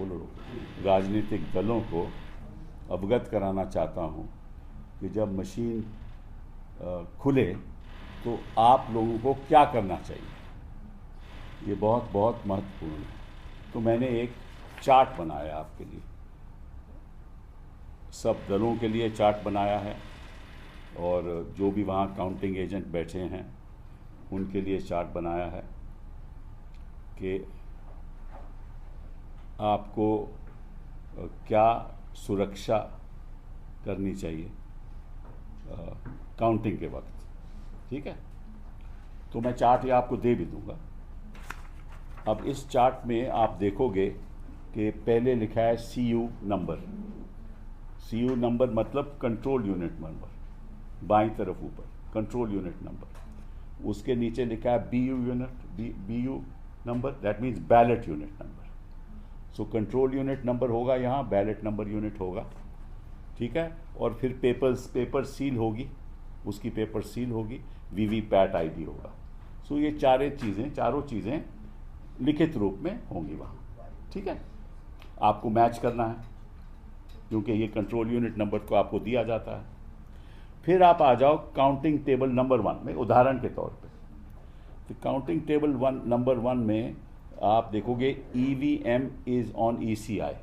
बोलो राजनीतिक दलों को अवगत कराना चाहता हूँ कि जब मशीन खुले तो आप लोगों को क्या करना चाहिए। ये बहुत बहुत महत्वपूर्ण है। तो मैंने एक चार्ट बनाया आपके लिए, सब दलों के लिए चार्ट बनाया है और जो भी वहाँ काउंटिंग एजेंट बैठे हैं उनके लिए चार्ट बनाया है कि आपको क्या सुरक्षा करनी चाहिए काउंटिंग के वक्त। ठीक है, तो मैं चार्ट ये आपको दे भी दूंगा। अब इस चार्ट में आप देखोगे कि पहले लिखा है CU नंबर। CU नंबर मतलब कंट्रोल यूनिट नंबर, बाईं तरफ ऊपर कंट्रोल यूनिट नंबर। उसके नीचे लिखा है BU number, that means ballot unit number. So control unit number होगा यहाँ, बैलेट नंबर यूनिट होगा। ठीक है, और फिर पेपर सील होगी, उसकी पेपर सील होगी, VVPAT ID होगा। सो ये चारों चीज़ें लिखित रूप में होंगी वहाँ। ठीक है, आपको मैच करना है क्योंकि ये कंट्रोल यूनिट नंबर को आपको दिया जाता है। फिर आप आ जाओ काउंटिंग टेबल नंबर 1 में, उदाहरण के तौर पे। तो काउंटिंग टेबल नंबर 1 में आप देखोगे EVM इज ऑन ECI।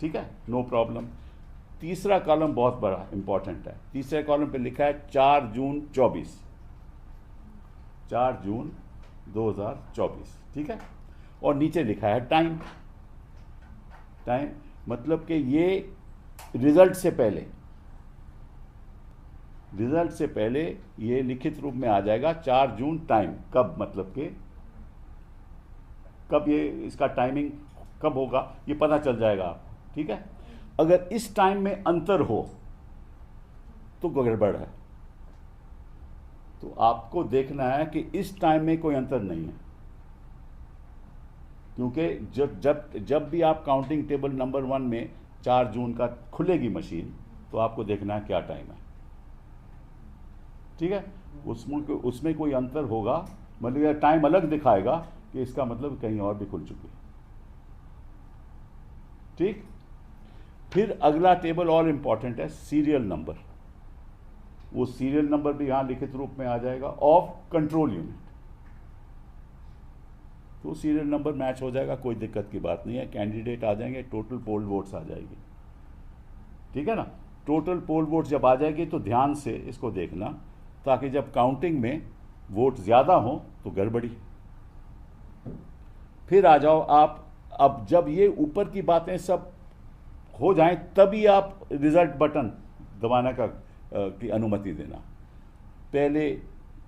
ठीक है, नो प्रॉब्लम। तीसरा कॉलम बहुत बड़ा इंपॉर्टेंट है। तीसरे कॉलम पे लिखा है 4 जून 24, 4 जून 2024। ठीक है, और नीचे लिखा है टाइम मतलब कि ये रिजल्ट से पहले ये लिखित रूप में आ जाएगा 4 जून टाइम। कब मतलब कि कब ये इसका टाइमिंग कब होगा ये पता चल जाएगा आप। ठीक है, अगर इस टाइम में अंतर हो तो गड़बड़ है। तो आपको देखना है कि इस टाइम में कोई अंतर नहीं है, क्योंकि जब भी आप काउंटिंग टेबल नंबर 1 में 4 जून का खुलेगी मशीन तो आपको देखना है क्या टाइम है। ठीक है, उसमें कोई अंतर होगा, मतलब टाइम अलग दिखाएगा कि इसका मतलब कहीं और भी खुल चुकी है। ठीक, फिर अगला टेबल और इंपॉर्टेंट है सीरियल नंबर। वो सीरियल नंबर भी यहां लिखित रूप में आ जाएगा ऑफ कंट्रोल यूनिट। तो सीरियल नंबर मैच हो जाएगा, कोई दिक्कत की बात नहीं है। कैंडिडेट आ जाएंगे, टोटल पोल वोट्स आ जाएगी। ठीक है ना, टोटल पोल वोट्स जब आ जाएगी तो ध्यान से इसको देखना, ताकि जब काउंटिंग में वोट ज़्यादा हो तो गड़बड़ी। फिर आ जाओ आप, अब जब ये ऊपर की बातें सब हो जाएं तभी आप रिजल्ट बटन दबाने की अनुमति देना। पहले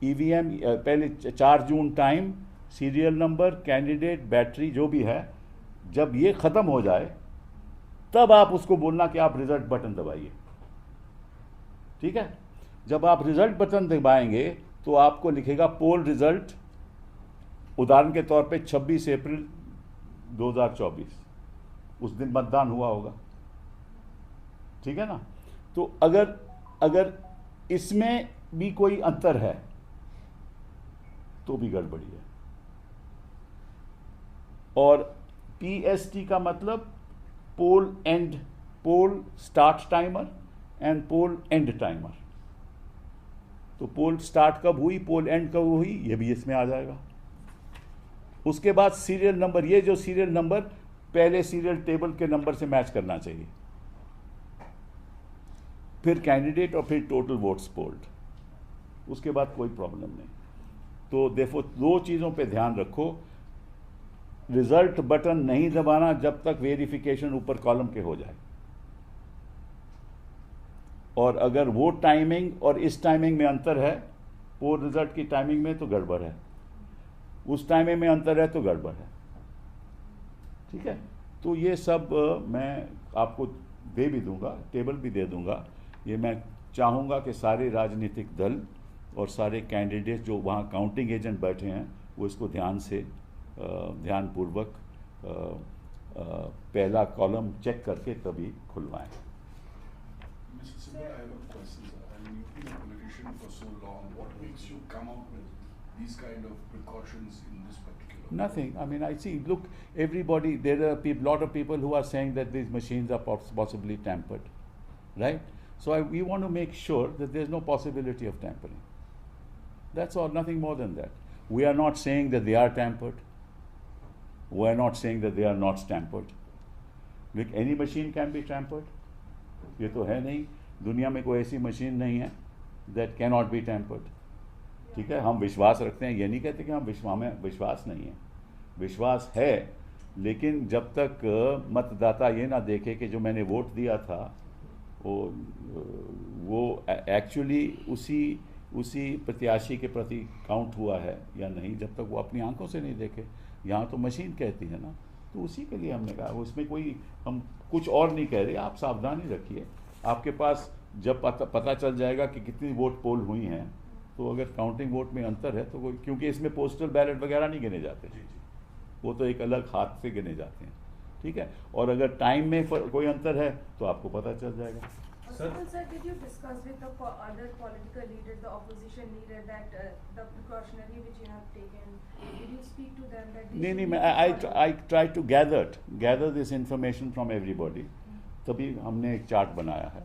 EVM, पहले 4 जून time, serial number, candidate, battery जो भी है, जब ये ख़त्म हो जाए तब आप उसको बोलना कि आप रिजल्ट बटन दबाइए। ठीक है, जब आप रिजल्ट बटन दबाएंगे तो आपको लिखेगा पोल रिजल्ट, उदाहरण के तौर पे 26 अप्रैल 2024, उस दिन मतदान हुआ होगा। ठीक है ना, तो अगर इसमें भी कोई अंतर है तो भी गड़बड़ी है। और PST का मतलब poll end, poll start timer end poll end timer. तो पोल स्टार्ट कब हुई, पोल एंड कब हुई, ये भी इसमें आ जाएगा। उसके बाद सीरियल नंबर, ये जो सीरियल नंबर पहले सीरियल टेबल के नंबर से मैच करना चाहिए। फिर कैंडिडेट और फिर टोटल वोट्स पोल्ड, उसके बाद कोई प्रॉब्लम नहीं। तो देखो, 2 चीज़ों पे ध्यान रखो, रिजल्ट बटन नहीं दबाना जब तक वेरिफिकेशन ऊपर कॉलम के हो जाए। और अगर वो टाइमिंग और इस टाइमिंग में अंतर है, पोल रिजल्ट की टाइमिंग में, तो गड़बड़ है। उस टाइमिंग में अंतर है तो गड़बड़ है। ठीक है, तो ये सब मैं आपको दे भी दूंगा, टेबल भी दे दूंगा। ये मैं चाहूँगा कि सारे राजनीतिक दल और सारे कैंडिडेट जो वहाँ काउंटिंग एजेंट बैठे हैं वो इसको ध्यानपूर्वक पहला कॉलम चेक करके तभी खुलवाएं। Mr. Sibal, I have a question, sir. I mean, you've been a politician for so long. What makes you come out with these kind of precautions in this particular? Nothing. I mean, I see. Look, everybody. There are a lot of people who are saying that these machines are possibly tampered, right? So we want to make sure that there's no possibility of tampering. That's all. Nothing more than that. We are not saying that they are tampered. We are not saying that they are not tampered. Like any machine can be tampered. ये तो है नहीं. दुनिया में कोई ऐसी machine नहीं है that cannot be tampered. ठीक है, हम विश्वास रखते हैं. ये नहीं कहते कि हमें विश्वास नहीं है. विश्वास है, लेकिन जब तक मतदाता ये ना देखे कि जो मैंने वोट दिया था वो एक्चुअली उसी प्रत्याशी के प्रति काउंट हुआ है या नहीं, जब तक वो अपनी आंखों से नहीं देखे. यहाँ तो मशीन कहती है ना, तो उसी के लिए हमने कहा. उसमें कोई हम कुछ और नहीं कह रहे. आप सावधानी रखिए. आपके पास जब पता चल जाएगा कि कितनी वोट पोल हुई हैं, तो अगर काउंटिंग वोट में अंतर है तो कोई, क्योंकि इसमें पोस्टल बैलेट वगैरह नहीं गिने जाते, वो तो एक अलग हाथ से गिने जाते हैं. ठीक है, और अगर टाइम में कोई अंतर है तो आपको पता चल जाएगा. Sir, did you discuss with the other political leaders, the opposition leader, that the precautionary which you have taken? Did you speak to them that? नहीं, I tried to gather this information from everybody. तभी हमने एक chart बनाया है,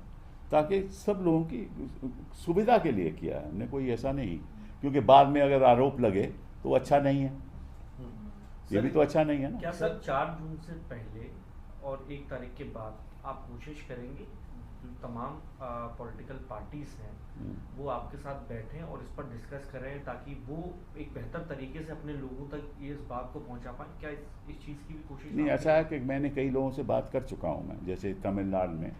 ताकि सब लोगों की सुविधा के लिए किया है. हमने कोई ऐसा नहीं, क्योंकि बाद में अगर आरोप लगे तो अच्छा नहीं है. ये भी तो अच्छा नहीं है ना. क्या सर 4 जून से पहले और 1 तारीख के बाद आप कोशिश करेंगे तमाम पॉलिटिकल पार्टीज हैं वो आपके साथ बैठें और इस पर डिस्कस करें, ताकि वो एक बेहतर तरीके से अपने लोगों तक इस बात को पहुंचा पाएं? क्या इस चीज़ की भी कोशिश? नहीं, ऐसा है कि मैंने कई लोगों से बात कर चुका हूं मैं. जैसे तमिलनाडु में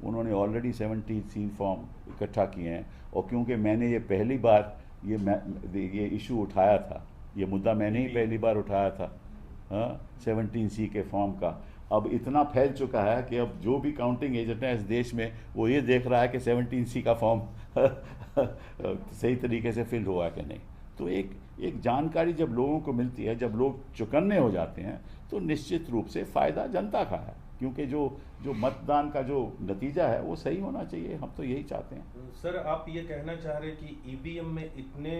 उन्होंने ऑलरेडी 17C फॉर्म इकट्ठा किए हैं, और क्योंकि मैंने ये पहली बार ये इशू उठाया था, ये मुद्दा मैंने ही पहली बार उठाया था 17C के फॉर्म का. अब इतना फैल चुका है कि अब जो भी काउंटिंग एजेंट है इस देश में, वो ये देख रहा है कि 17C का फॉर्म सही तरीके से फिल हुआ कि नहीं. तो एक जानकारी जब लोगों को मिलती है, जब लोग चौकन्ने हो जाते हैं, तो निश्चित रूप से फ़ायदा जनता का है, क्योंकि जो मतदान का जो नतीजा है वो सही होना चाहिए. हम तो यही चाहते हैं. सर, आप ये कहना चाह रहे हैं कि ईवीएम में इतने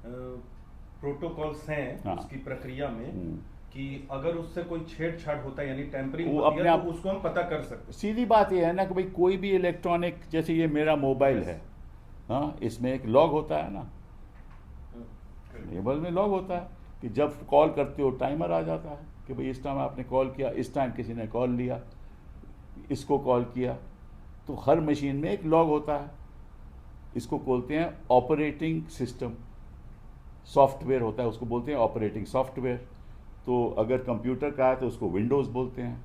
प्रोटोकॉल्स हैं, हाँ, उसकी प्रक्रिया में, कि अगर उससे कोई छेड़छाड़ होता है यानी टेम्परिंग वो होती अपने है, आप तो उसको हम पता कर सकते हैं. सीधी बात ये है ना कि भाई कोई भी इलेक्ट्रॉनिक, जैसे ये मेरा मोबाइल है, हाँ, इसमें एक लॉग होता है ना, मोबाइल में लॉग होता है कि जब कॉल करते हो टाइमर आ जाता है कि भाई इस टाइम आपने कॉल किया, इस टाइम किसी ने कॉल लिया, इसको कॉल किया. तो हर मशीन में एक लॉग होता है. इसको बोलते हैं ऑपरेटिंग सिस्टम सॉफ्टवेयर होता है, उसको बोलते हैं ऑपरेटिंग सॉफ्टवेयर. तो अगर कंप्यूटर का है तो उसको विंडोज़ बोलते हैं,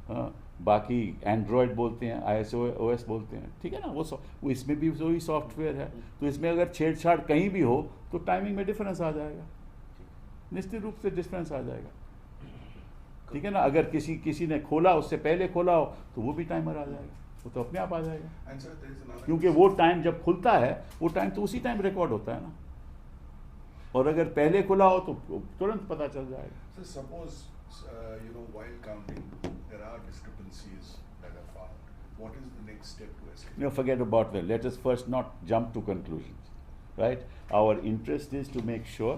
हाँ, बाकी एंड्रॉयड बोलते हैं, iOS बोलते हैं. ठीक है ना, वो इसमें भी वही सॉफ्टवेयर है. तो इसमें अगर छेड़छाड़ कहीं भी हो तो टाइमिंग में डिफरेंस आ जाएगा, निश्चित रूप से डिफरेंस आ जाएगा. ठीक है ना, अगर किसी ने खोला, उससे पहले खोला हो, तो वो भी टाइमर आ जाएगा, वो तो अपने आप आ जाएगा. And sir, there is another क्योंकि वो टाइम जब खुलता है, वो टाइम तो उसी टाइम रिकॉर्ड होता है ना, और अगर पहले खुला हो तो तुरंत पता चल जाएगा. So suppose, while counting, there are discrepancies that are found. What is the next step to escalate? Forget about that. Let us first not jump to conclusions, right? Our interest is to make sure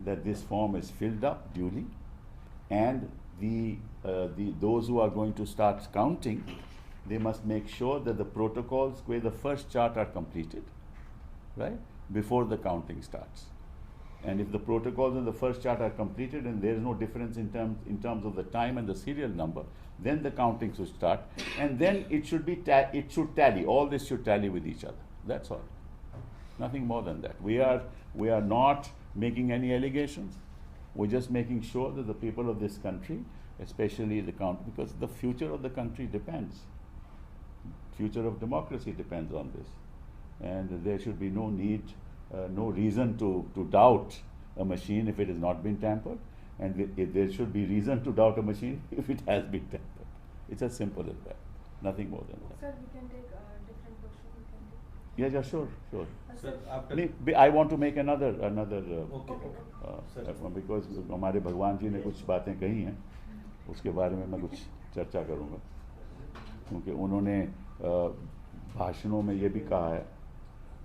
that this form is filled up duly, and those who are going to start counting, they must make sure that the protocols where the first chart are completed, right, before the counting starts. And if the protocols in the first chart are completed and there is no difference in terms of the time and the serial number, then the counting should start, and then it should tally. All this should tally with each other. That's all. Nothing more than that. We are not making any allegations. We're just making sure that the people of this country, especially because the future of the country depends. Future of democracy depends on this, and there should be no need. No reason to doubt a machine if it has not been tampered, and there should be reason to doubt a machine if it has been tampered. It's as simple as that. Nothing more than that. Sir, we can take a different question. Yeah, sure. Sir, after नहीं, I want to make another okay. because हमारे भगवान जी ने कुछ बातें कही हैं, उसके बारे में मैं कुछ चर्चा करूँगा, क्योंकि उन्होंने भाषणों में ये भी कहा है.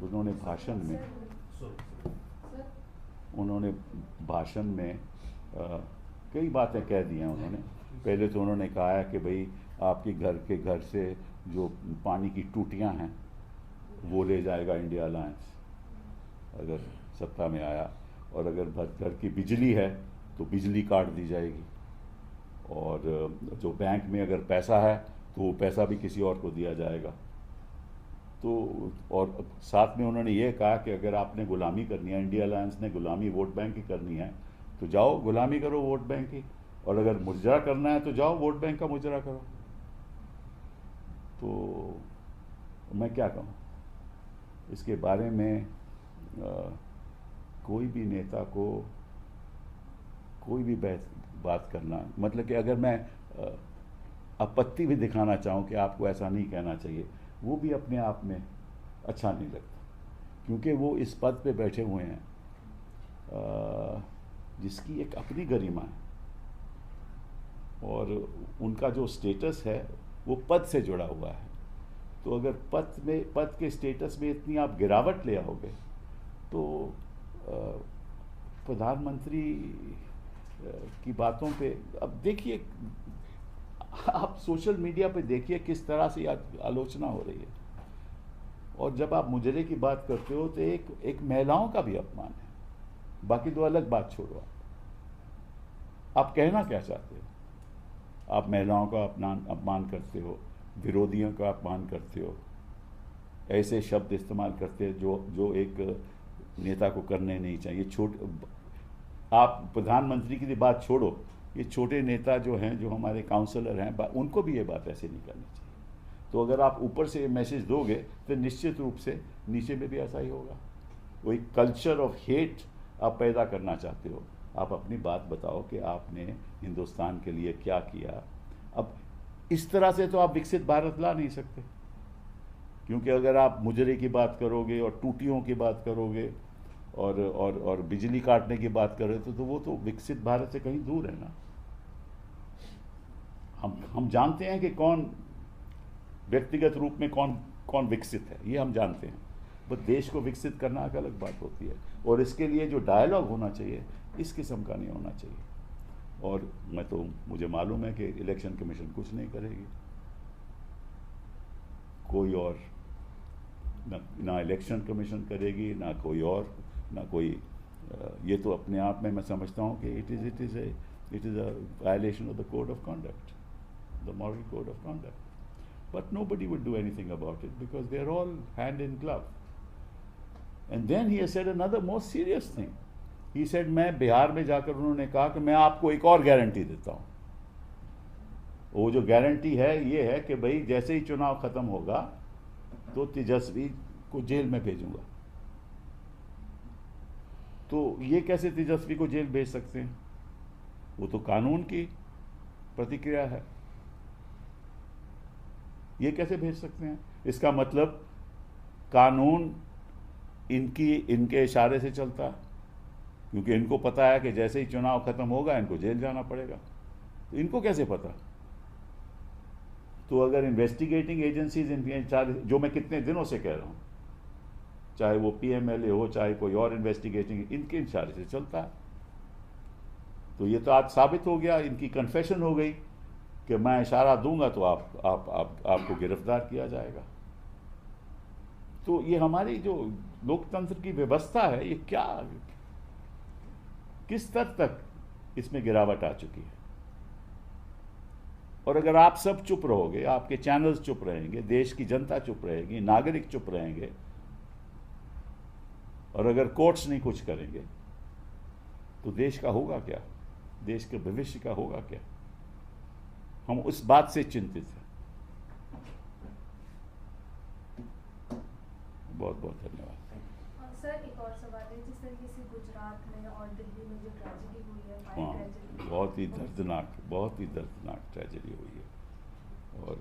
उन्होंने भाषण में उन्होंने भाषण में कई बातें कह दी हैं उन्होंने। पहले तो उन्होंने कहा है कि भाई आपके घर से जो पानी की टूटियां हैं वो ले जाएगा इंडिया अलायंस अगर सत्ता में आया, और अगर घर की बिजली है तो बिजली काट दी जाएगी, और जो बैंक में अगर पैसा है तो वो पैसा भी किसी और को दिया जाएगा। तो और साथ में उन्होंने ये कहा कि अगर आपने गुलामी करनी है, इंडिया अलायंस ने गुलामी वोट बैंक की करनी है तो जाओ गुलामी करो वोट बैंक की, और अगर मुजरा करना है तो जाओ वोट बैंक का मुजरा करो। तो मैं क्या कहूँ इसके बारे में, कोई भी नेता को कोई भी बात करना, मतलब कि अगर मैं आपत्ति भी दिखाना चाहूँ कि आपको ऐसा नहीं कहना चाहिए, वो भी अपने आप में अच्छा नहीं लगता, क्योंकि वो इस पद पे बैठे हुए हैं जिसकी एक अपनी गरिमा है, और उनका जो स्टेटस है वो पद से जुड़ा हुआ है। तो अगर पद के स्टेटस में इतनी आप गिरावट ले आओगे तो प्रधानमंत्री की बातों पे, अब देखिए आप सोशल मीडिया पे देखिए किस तरह से आलोचना हो रही है, और जब आप मुजरे की बात करते हो तो एक महिलाओं का भी अपमान है। बाकी तो अलग बात छोड़ो, आप कहना क्या चाहते हो? आप महिलाओं का अपमान करते हो, विरोधियों का अपमान करते हो, ऐसे शब्द इस्तेमाल करते हो जो एक नेता को करने नहीं चाहिए। आप प्रधानमंत्री की बात छोड़ो, ये छोटे नेता जो हैं, जो हमारे काउंसलर हैं, उनको भी ये बात ऐसे नहीं करनी चाहिए। तो अगर आप ऊपर से मैसेज दोगे तो निश्चित रूप से नीचे में भी ऐसा ही होगा। वो एक कल्चर ऑफ हेट आप पैदा करना चाहते हो। आप अपनी बात बताओ कि आपने हिंदुस्तान के लिए क्या किया। अब इस तरह से तो आप विकसित भारत ला नहीं सकते, क्योंकि अगर आप मुजरे की बात करोगे और टूटियों की बात करोगे और बिजली काटने की बात कर रहे थे तो वो तो विकसित भारत से कहीं दूर है ना। हम जानते हैं कि कौन व्यक्तिगत रूप में कौन विकसित है, ये हम जानते हैं, बस देश को विकसित करना एक अलग बात होती है, और इसके लिए जो डायलॉग होना चाहिए इस किस्म का नहीं होना चाहिए। और मुझे मालूम है कि इलेक्शन कमीशन कुछ नहीं करेगी, कोई और ना इलेक्शन कमीशन करेगी, ना कोई और, ना कोई ये तो अपने आप में मैं समझता हूँ कि it is a violation of the code of conduct, the moral code of conduct, but nobody would do anything about it because they are all hand in glove. And then he has said another more serious thing. He said, मैं बिहार में जाकर उन्होंने कहा कि मैं आपको एक और गारंटी देता हूँ। वो जो गारंटी है ये है कि भाई जैसे ही चुनाव खत्म होगा तो तेजस्वी को जेल में भेजूंगा। तो ये कैसे तेजस्वी को जेल भेज सकते हैं? वो तो कानून की प्रतिक्रिया है, ये कैसे भेज सकते हैं? इसका मतलब कानून इनके इशारे से चलता है, क्योंकि इनको पता है कि जैसे ही चुनाव खत्म होगा इनको जेल जाना पड़ेगा। तो इनको कैसे पता? तो अगर इन्वेस्टिगेटिंग एजेंसीज जो मैं कितने दिनों से कह रहा हूं, चाहे वो PMLA हो चाहे कोई और इन्वेस्टिगेटिंग, इनके इशारे से चलता है। तो ये तो आज साबित हो गया, इनकी कन्फेशन हो गई कि मैं इशारा दूंगा तो आपको गिरफ्तार किया जाएगा। तो ये हमारी जो लोकतंत्र की व्यवस्था है, ये किस स्तर तक इसमें गिरावट आ चुकी है। और अगर आप सब चुप रहोगे, आपके चैनल्स चुप रहेंगे, देश की जनता चुप रहेगी, नागरिक चुप रहेंगे, और अगर कोर्ट्स नहीं कुछ करेंगे तो देश का होगा क्या? देश के भविष्य का होगा क्या? हम उस बात से चिंतित हैं। बहुत बहुत धन्यवाद। सर, एक और सवाल है, जिस तरीके से गुजरात में और दिल्ली में जो ट्रेजेडी हुई है, हाँ, बहुत ही दर्दनाक ट्रेजेडी हुई है, और